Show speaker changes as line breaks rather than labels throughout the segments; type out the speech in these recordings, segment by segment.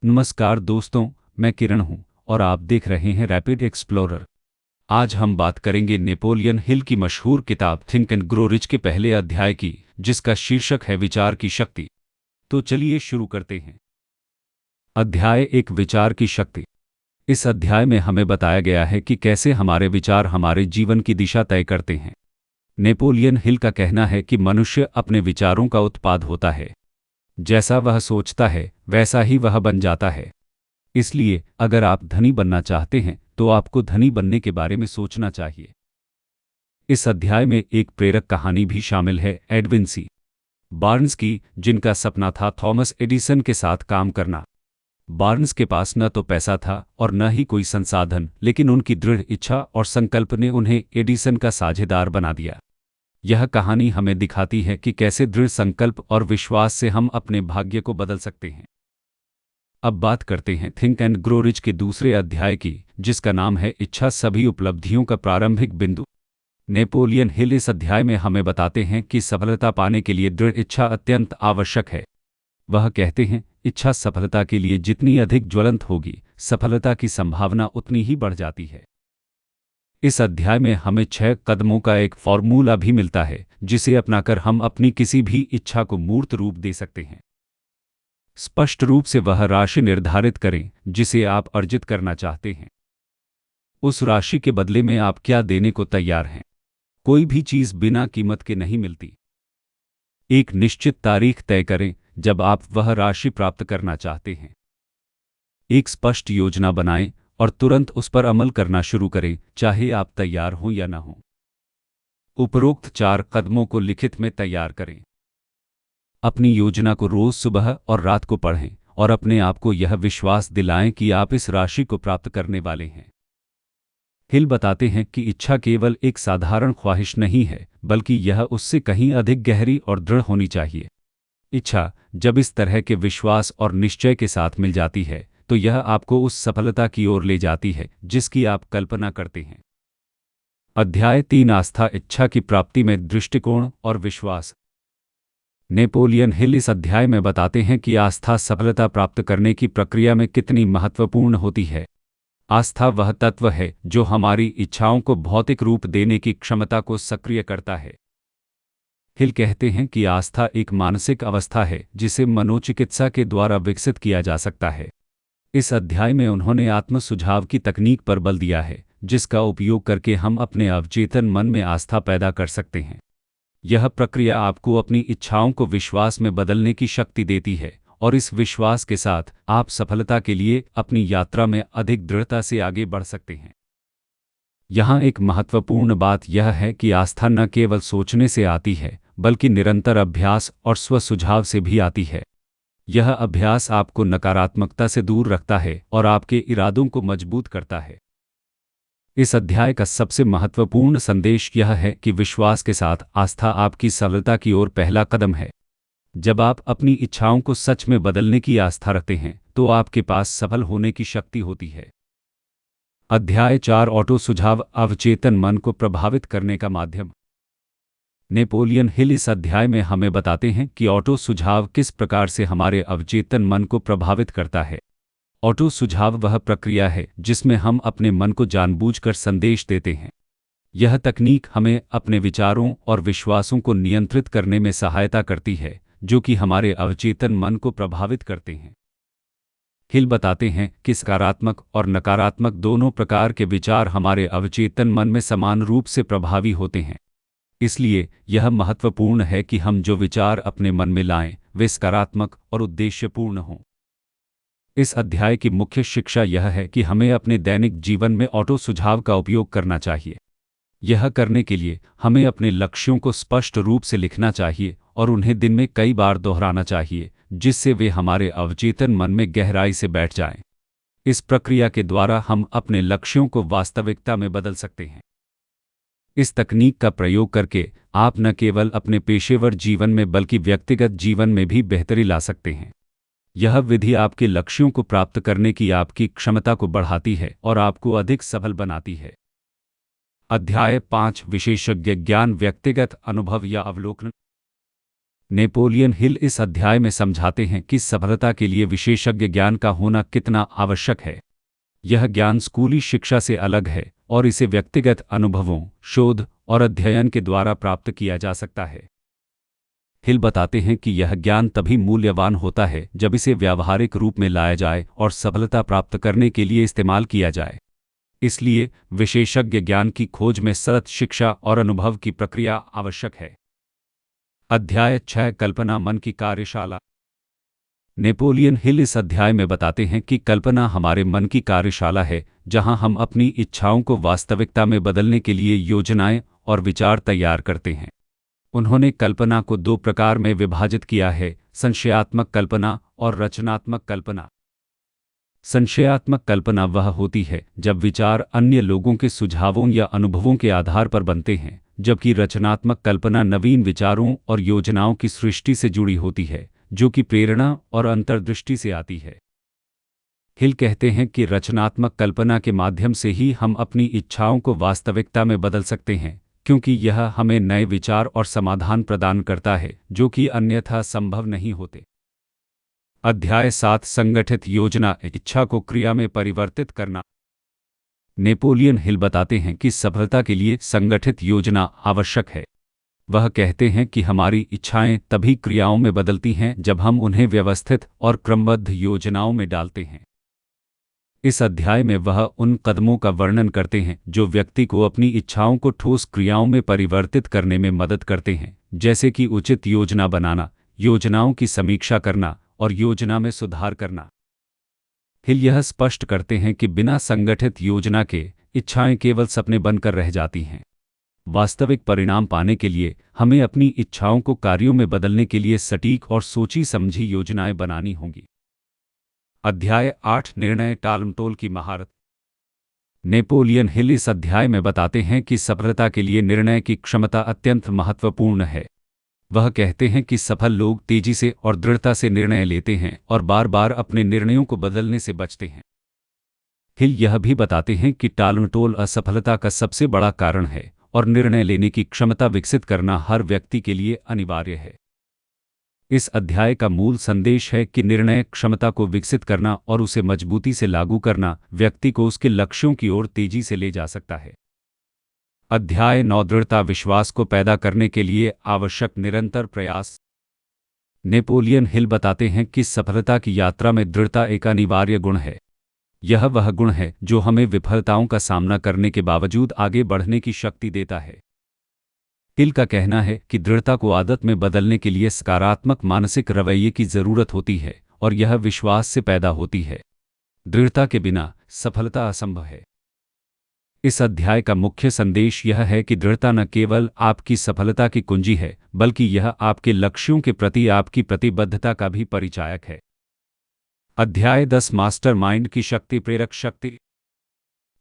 नमस्कार दोस्तों, मैं किरण हूं और आप देख रहे हैं रैपिड एक्सप्लोरर। आज हम बात करेंगे नेपोलियन हिल की मशहूर किताब थिंक एंड ग्रो रिच के पहले अध्याय की, जिसका शीर्षक है विचार की शक्ति। तो चलिए शुरू करते हैं। अध्याय एक, विचार की शक्ति। इस अध्याय में हमें बताया गया है कि कैसे हमारे विचार हमारे जीवन की दिशा तय करते हैं। नेपोलियन हिल का कहना है कि मनुष्य अपने विचारों का उत्पाद होता है। जैसा वह सोचता है वैसा ही वह बन जाता है। इसलिए अगर आप धनी बनना चाहते हैं तो आपको धनी बनने के बारे में सोचना चाहिए। इस अध्याय में एक प्रेरक कहानी भी शामिल है, एडविन सी बार्न्स की, जिनका सपना था थॉमस एडिसन के साथ काम करना। बार्न्स के पास न तो पैसा था और न ही कोई संसाधन, लेकिन उनकी दृढ़ इच्छा और संकल्प ने उन्हें एडिसन का साझेदार बना दिया। यह कहानी हमें दिखाती है कि कैसे दृढ़ संकल्प और विश्वास से हम अपने भाग्य को बदल सकते हैं। अब बात करते हैं थिंक एंड ग्रो रिच के दूसरे अध्याय की, जिसका नाम है इच्छा सभी उपलब्धियों का प्रारंभिक बिंदु। नेपोलियन हिल इस अध्याय में हमें बताते हैं कि सफलता पाने के लिए दृढ़ इच्छा अत्यंत आवश्यक है। वह कहते हैं, इच्छा सफलता के लिए जितनी अधिक ज्वलंत होगी, सफलता की संभावना उतनी ही बढ़ जाती है। इस अध्याय में हमें 6 कदमों का एक फॉर्मूला भी मिलता है, जिसे अपनाकर हम अपनी किसी भी इच्छा को मूर्त रूप दे सकते हैं। स्पष्ट रूप से वह राशि निर्धारित करें जिसे आप अर्जित करना चाहते हैं। उस राशि के बदले में आप क्या देने को तैयार हैं। कोई भी चीज बिना कीमत के नहीं मिलती। एक निश्चित तारीख तय करें जब आप वह राशि प्राप्त करना चाहते हैं। एक स्पष्ट योजना बनाएं और तुरंत उस पर अमल करना शुरू करें, चाहे आप तैयार हों या न हों। उपरोक्त 4 कदमों को लिखित में तैयार करें। अपनी योजना को रोज सुबह और रात को पढ़ें और अपने आप को यह विश्वास दिलाएं कि आप इस राशि को प्राप्त करने वाले हैं। हिल बताते हैं कि इच्छा केवल एक साधारण ख्वाहिश नहीं है, बल्कि यह उससे कहीं अधिक गहरी और दृढ़ होनी चाहिए। इच्छा जब इस तरह के विश्वास और निश्चय के साथ मिल जाती है तो यह आपको उस सफलता की ओर ले जाती है जिसकी आप कल्पना करते हैं। अध्याय 3, आस्था इच्छा की प्राप्ति में दृष्टिकोण और विश्वास। नेपोलियन हिल इस अध्याय में बताते हैं कि आस्था सफलता प्राप्त करने की प्रक्रिया में कितनी महत्वपूर्ण होती है। आस्था वह तत्व है जो हमारी इच्छाओं को भौतिक रूप देने की क्षमता को सक्रिय करता है। हिल कहते हैं कि आस्था एक मानसिक अवस्था है जिसे मनोचिकित्सा के द्वारा विकसित किया जा सकता है। इस अध्याय में उन्होंने आत्म सुझाव की तकनीक पर बल दिया है, जिसका उपयोग करके हम अपने अवचेतन मन में आस्था पैदा कर सकते हैं। यह प्रक्रिया आपको अपनी इच्छाओं को विश्वास में बदलने की शक्ति देती है और इस विश्वास के साथ आप सफलता के लिए अपनी यात्रा में अधिक दृढ़ता से आगे बढ़ सकते हैं। यहाँ एक महत्वपूर्ण बात यह है कि आस्था न केवल सोचने से आती है, बल्कि निरंतर अभ्यास और स्व-सुझाव से भी आती है। यह अभ्यास आपको नकारात्मकता से दूर रखता है और आपके इरादों को मजबूत करता है। इस अध्याय का सबसे महत्वपूर्ण संदेश यह है कि विश्वास के साथ आस्था आपकी सफलता की ओर पहला कदम है। जब आप अपनी इच्छाओं को सच में बदलने की आस्था रखते हैं तो आपके पास सफल होने की शक्ति होती है। अध्याय 4, ऑटो सुझाव अवचेतन मन को प्रभावित करने का माध्यम। नेपोलियन हिल इस अध्याय में हमें बताते हैं कि ऑटो सुझाव किस प्रकार से हमारे अवचेतन मन को प्रभावित करता है। ऑटो सुझाव वह प्रक्रिया है जिसमें हम अपने मन को जानबूझकर संदेश देते हैं। यह तकनीक हमें अपने विचारों और विश्वासों को नियंत्रित करने में सहायता करती है, जो कि हमारे अवचेतन मन को प्रभावित करते हैं। हिल बताते हैं कि सकारात्मक और नकारात्मक दोनों प्रकार के विचार हमारे अवचेतन मन में समान रूप से प्रभावी होते हैं। इसलिए यह महत्वपूर्ण है कि हम जो विचार अपने मन में लाएं वे सकारात्मक और उद्देश्यपूर्ण हों। इस अध्याय की मुख्य शिक्षा यह है कि हमें अपने दैनिक जीवन में ऑटो सुझाव का उपयोग करना चाहिए। यह करने के लिए हमें अपने लक्ष्यों को स्पष्ट रूप से लिखना चाहिए और उन्हें दिन में कई बार दोहराना चाहिए, जिससे वे हमारे अवचेतन मन में गहराई से बैठ जाएं। इस प्रक्रिया के द्वारा हम अपने लक्ष्यों को वास्तविकता में बदल सकते हैं। इस तकनीक का प्रयोग करके आप न केवल अपने पेशेवर जीवन में बल्कि व्यक्तिगत जीवन में भी बेहतरी ला सकते हैं। यह विधि आपके लक्ष्यों को प्राप्त करने की आपकी क्षमता को बढ़ाती है और आपको अधिक सफल बनाती है। अध्याय 5, विशेषज्ञ ज्ञान व्यक्तिगत अनुभव या अवलोकन। नेपोलियन हिल इस अध्याय में समझाते हैं कि सफलता के लिए विशेषज्ञ ज्ञान का होना कितना आवश्यक है। यह ज्ञान स्कूली शिक्षा से अलग है और इसे व्यक्तिगत अनुभवों, शोध और अध्ययन के द्वारा प्राप्त किया जा सकता है। हिल बताते हैं कि यह ज्ञान तभी मूल्यवान होता है जब इसे व्यावहारिक रूप में लाया जाए और सफलता प्राप्त करने के लिए इस्तेमाल किया जाए। इसलिए विशेषज्ञ ज्ञान की खोज में सतत शिक्षा और अनुभव की प्रक्रिया आवश्यक है। अध्याय 6 कल्पना मन की कार्यशाला। नेपोलियन हिल इस अध्याय में बताते हैं कि कल्पना हमारे मन की कार्यशाला है, जहां हम अपनी इच्छाओं को वास्तविकता में बदलने के लिए योजनाएं और विचार तैयार करते हैं। उन्होंने कल्पना को दो प्रकार में विभाजित किया है, संशयात्मक कल्पना और रचनात्मक कल्पना। संशयात्मक कल्पना वह होती है जब विचार अन्य लोगों के सुझावों या अनुभवों के आधार पर बनते हैं, जबकि रचनात्मक कल्पना नवीन विचारों और योजनाओं की सृष्टि से जुड़ी होती है, जो कि प्रेरणा और अंतर्दृष्टि से आती है। हिल कहते हैं कि रचनात्मक कल्पना के माध्यम से ही हम अपनी इच्छाओं को वास्तविकता में बदल सकते हैं, क्योंकि यह हमें नए विचार और समाधान प्रदान करता है जो कि अन्यथा संभव नहीं होते। अध्याय 7 संगठित योजना, इच्छा को क्रिया में परिवर्तित करना। नेपोलियन हिल बताते हैं कि सफलता के लिए संगठित योजना आवश्यक है। वह कहते हैं कि हमारी इच्छाएं तभी क्रियाओं में बदलती हैं जब हम उन्हें व्यवस्थित और क्रमबद्ध योजनाओं में डालते हैं। इस अध्याय में वह उन कदमों का वर्णन करते हैं जो व्यक्ति को अपनी इच्छाओं को ठोस क्रियाओं में परिवर्तित करने में मदद करते हैं, जैसे कि उचित योजना बनाना, योजनाओं की समीक्षा करना और योजना में सुधार करना। हिल यह स्पष्ट करते हैं कि बिना संगठित योजना के इच्छाएं केवल सपने बनकर रह जाती हैं। वास्तविक परिणाम पाने के लिए हमें अपनी इच्छाओं को कार्यों में बदलने के लिए सटीक और सोची समझी योजनाएं बनानी होंगी। अध्याय 8 निर्णय टालमटोल की महारत। नेपोलियन हिल इस अध्याय में बताते हैं कि सफलता के लिए निर्णय की क्षमता अत्यंत महत्वपूर्ण है। वह कहते हैं कि सफल लोग तेजी से और दृढ़ता से निर्णय लेते हैं और बार बार अपने निर्णयों को बदलने से बचते हैं। हिल यह भी बताते हैं कि टालमटोल असफलता का सबसे बड़ा कारण है और निर्णय लेने की क्षमता विकसित करना हर व्यक्ति के लिए अनिवार्य है। इस अध्याय का मूल संदेश है कि निर्णय क्षमता को विकसित करना और उसे मजबूती से लागू करना व्यक्ति को उसके लक्ष्यों की ओर तेजी से ले जा सकता है। अध्याय 9 दृढ़ता विश्वास को पैदा करने के लिए आवश्यक निरंतर प्रयास। नेपोलियन हिल बताते हैं कि सफलता की यात्रा में दृढ़ता एक अनिवार्य गुण है। यह वह गुण है जो हमें विफलताओं का सामना करने के बावजूद आगे बढ़ने की शक्ति देता है। हिल का कहना है कि दृढ़ता को आदत में बदलने के लिए सकारात्मक मानसिक रवैये की जरूरत होती है और यह विश्वास से पैदा होती है। दृढ़ता के बिना सफलता असंभव है। इस अध्याय का मुख्य संदेश यह है कि दृढ़ता न केवल आपकी सफलता की कुंजी है, बल्कि यह आपके लक्ष्यों के प्रति आपकी प्रतिबद्धता का भी परिचायक है। अध्याय 10 मास्टरमाइंड की शक्ति, प्रेरक शक्ति।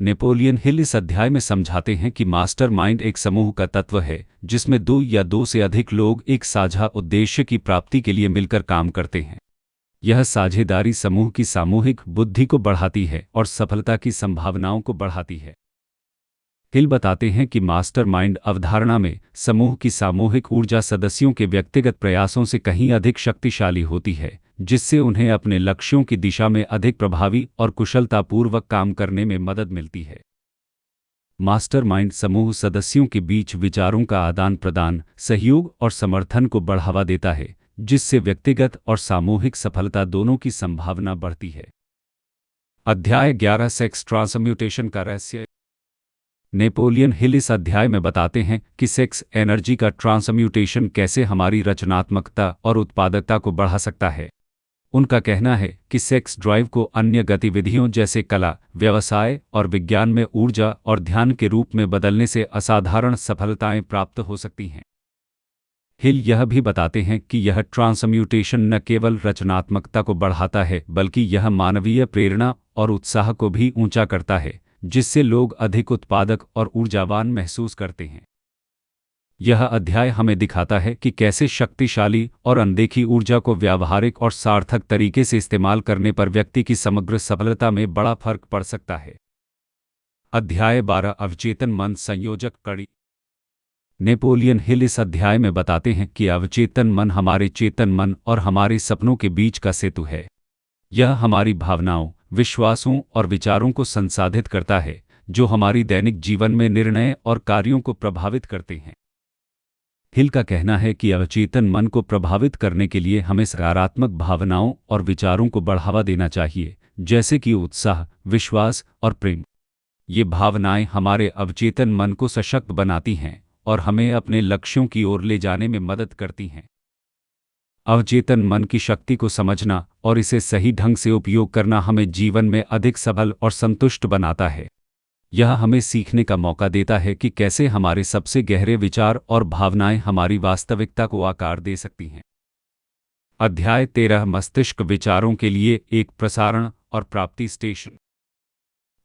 नेपोलियन हिल इस अध्याय में समझाते हैं कि मास्टरमाइंड एक समूह का तत्व है जिसमें दो या दो से अधिक लोग एक साझा उद्देश्य की प्राप्ति के लिए मिलकर काम करते हैं। यह साझेदारी समूह की सामूहिक बुद्धि को बढ़ाती है और सफलता की संभावनाओं को बढ़ाती है। हिल बताते हैं कि मास्टरमाइंड अवधारणा में समूह की सामूहिक ऊर्जा सदस्यों के व्यक्तिगत प्रयासों से कहीं अधिक शक्तिशाली होती है, जिससे उन्हें अपने लक्ष्यों की दिशा में अधिक प्रभावी और कुशलतापूर्वक काम करने में मदद मिलती है। मास्टरमाइंड समूह सदस्यों के बीच विचारों का आदान प्रदान, सहयोग और समर्थन को बढ़ावा देता है, जिससे व्यक्तिगत और सामूहिक सफलता दोनों की संभावना बढ़ती है। अध्याय 11 सेक्स ट्रांसम्यूटेशन का रहस्य। नेपोलियन हिल इस अध्याय में बताते हैं कि सेक्स एनर्जी का ट्रांसम्यूटेशन कैसे हमारी रचनात्मकता और उत्पादकता को बढ़ा सकता है। उनका कहना है कि सेक्स ड्राइव को अन्य गतिविधियों जैसे कला, व्यवसाय और विज्ञान में ऊर्जा और ध्यान के रूप में बदलने से असाधारण सफलताएं प्राप्त हो सकती हैं। हिल यह भी बताते हैं कि यह ट्रांसम्यूटेशन न केवल रचनात्मकता को बढ़ाता है, बल्कि यह मानवीय प्रेरणा और उत्साह को भी ऊंचा करता है, जिससे लोग अधिक उत्पादक और ऊर्जावान महसूस करते हैं। यह अध्याय हमें दिखाता है कि कैसे शक्तिशाली और अनदेखी ऊर्जा को व्यावहारिक और सार्थक तरीके से इस्तेमाल करने पर व्यक्ति की समग्र सफलता में बड़ा फर्क पड़ सकता है। अध्याय 12 अवचेतन मन संयोजक कड़ी। नेपोलियन हिल इस अध्याय में बताते हैं कि अवचेतन मन हमारे चेतन मन और हमारे सपनों के बीच का सेतु है। यह हमारी भावनाओं, विश्वासों और विचारों को संसाधित करता है, जो हमारी दैनिक जीवन में निर्णय और कार्यों को प्रभावित करते हैं। हिल का कहना है कि अवचेतन मन को प्रभावित करने के लिए हमें सकारात्मक भावनाओं और विचारों को बढ़ावा देना चाहिए, जैसे कि उत्साह, विश्वास और प्रेम। ये भावनाएं हमारे अवचेतन मन को सशक्त बनाती हैं और हमें अपने लक्ष्यों की ओर ले जाने में मदद करती हैं। अवचेतन मन की शक्ति को समझना और इसे सही ढंग से उपयोग करना हमें जीवन में अधिक सबल और संतुष्ट बनाता है। यह हमें सीखने का मौका देता है कि कैसे हमारे सबसे गहरे विचार और भावनाएं हमारी वास्तविकता को आकार दे सकती हैं। अध्याय 13 मस्तिष्क विचारों के लिए एक प्रसारण और प्राप्ति स्टेशन।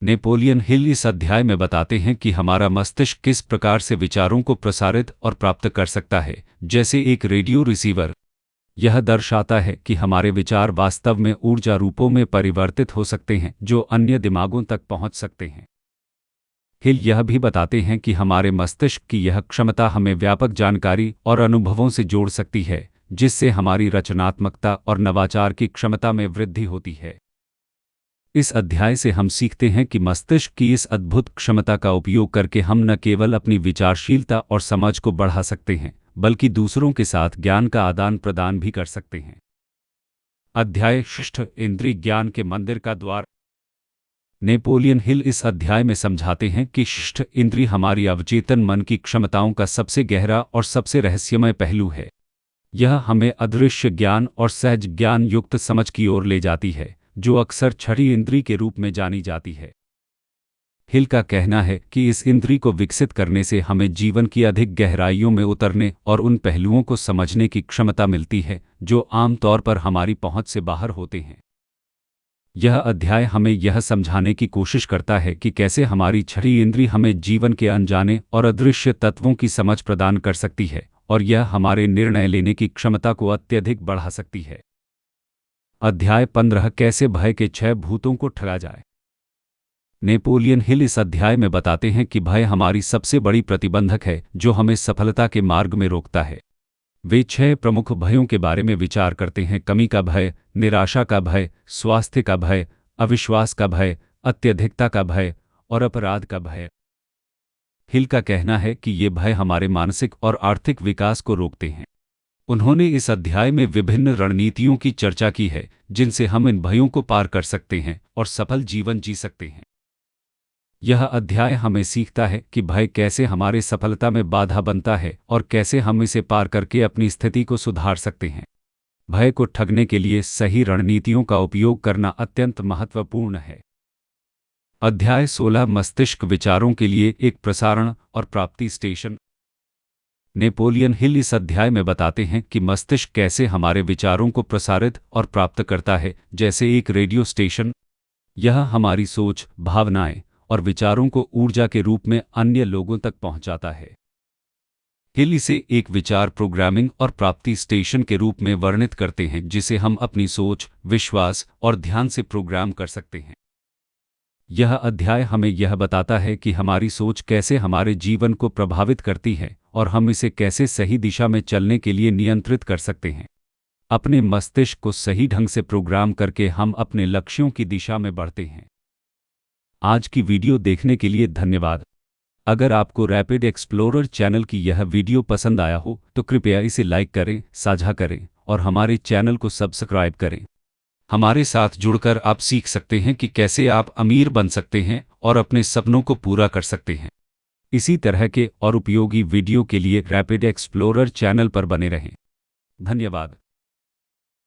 नेपोलियन हिल इस अध्याय में बताते हैं कि हमारा मस्तिष्क किस प्रकार से विचारों को प्रसारित और प्राप्त कर सकता है, जैसे एक रेडियो रिसीवर। यह दर्शाता है कि हमारे विचार वास्तव में ऊर्जा रूपों में परिवर्तित हो सकते हैं जो अन्य दिमागों तक पहुंच सकते हैं। हिल यह भी बताते हैं कि हमारे मस्तिष्क की यह क्षमता हमें व्यापक जानकारी और अनुभवों से जोड़ सकती है, जिससे हमारी रचनात्मकता और नवाचार की क्षमता में वृद्धि होती है। इस अध्याय से हम सीखते हैं कि मस्तिष्क की इस अद्भुत क्षमता का उपयोग करके हम न केवल अपनी विचारशीलता और समझ को बढ़ा सकते हैं, बल्कि दूसरों के साथ ज्ञान का आदान प्रदान भी कर सकते हैं। अध्याय 6 इंद्रिय ज्ञान के मंदिर का द्वार। नेपोलियन हिल इस अध्याय में समझाते हैं कि शिष्ट इंद्रिय हमारी अवचेतन मन की क्षमताओं का सबसे गहरा और सबसे रहस्यमय पहलू है। यह हमें अदृश्य ज्ञान और सहज ज्ञान युक्त समझ की ओर ले जाती है, जो अक्सर छठी इंद्री के रूप में जानी जाती है। हिल का कहना है कि इस इंद्री को विकसित करने से हमें जीवन की अधिक गहराइयों में उतरने और उन पहलुओं को समझने की क्षमता मिलती है जो आमतौर पर हमारी पहुंच से बाहर होते हैं। यह अध्याय हमें यह समझाने की कोशिश करता है कि कैसे हमारी छठी इंद्री हमें जीवन के अनजाने और अदृश्य तत्वों की समझ प्रदान कर सकती है, और यह हमारे निर्णय लेने की क्षमता को अत्यधिक बढ़ा सकती है। अध्याय 15 कैसे भय के 6 भूतों को ठगा जाए। नेपोलियन हिल इस अध्याय में बताते हैं कि भय हमारी सबसे बड़ी प्रतिबंधक है जो हमें सफलता के मार्ग में रोकता है। वे 6 प्रमुख भयों के बारे में विचार करते हैं: कमी का भय, निराशा का भय, स्वास्थ्य का भय, अविश्वास का भय, अत्यधिकता का भय और अपराध का भय। हिल का कहना है कि ये भय हमारे मानसिक और आर्थिक विकास को रोकते हैं। उन्होंने इस अध्याय में विभिन्न रणनीतियों की चर्चा की है जिनसे हम इन भयों को पार कर सकते हैं और सफल जीवन जी सकते हैं। यह अध्याय हमें सीखता है कि भय कैसे हमारे सफलता में बाधा बनता है और कैसे हम इसे पार करके अपनी स्थिति को सुधार सकते हैं। भय को ठगने के लिए सही रणनीतियों का उपयोग करना अत्यंत महत्वपूर्ण है। अध्याय 16 मस्तिष्क विचारों के लिए एक प्रसारण और प्राप्ति स्टेशन। नेपोलियन हिल इस अध्याय में बताते हैं कि मस्तिष्क कैसे हमारे विचारों को प्रसारित और प्राप्त करता है, जैसे एक रेडियो स्टेशन। यह हमारी सोच, भावनाएं और विचारों को ऊर्जा के रूप में अन्य लोगों तक पहुंचाता है। हिल इसे एक विचार प्रोग्रामिंग और प्राप्ति स्टेशन के रूप में वर्णित करते हैं, जिसे हम अपनी सोच, विश्वास और ध्यान से प्रोग्राम कर सकते हैं। यह अध्याय हमें यह बताता है कि हमारी सोच कैसे हमारे जीवन को प्रभावित करती है और हम इसे कैसे सही दिशा में चलने के लिए नियंत्रित कर सकते हैं। अपने मस्तिष्क को सही ढंग से प्रोग्राम करके हम अपने लक्ष्यों की दिशा में बढ़ते हैं। आज की वीडियो देखने के लिए धन्यवाद। अगर आपको रैपिड एक्सप्लोरर चैनल की यह वीडियो पसंद आया हो तो कृपया इसे लाइक करें, साझा करें और हमारे चैनल को सब्सक्राइब करें। हमारे साथ जुड़कर आप सीख सकते हैं कि कैसे आप अमीर बन सकते हैं और अपने सपनों को पूरा कर सकते हैं। इसी तरह के और उपयोगी वीडियो के लिए रैपिड एक्सप्लोरर चैनल पर बने रहें। धन्यवाद।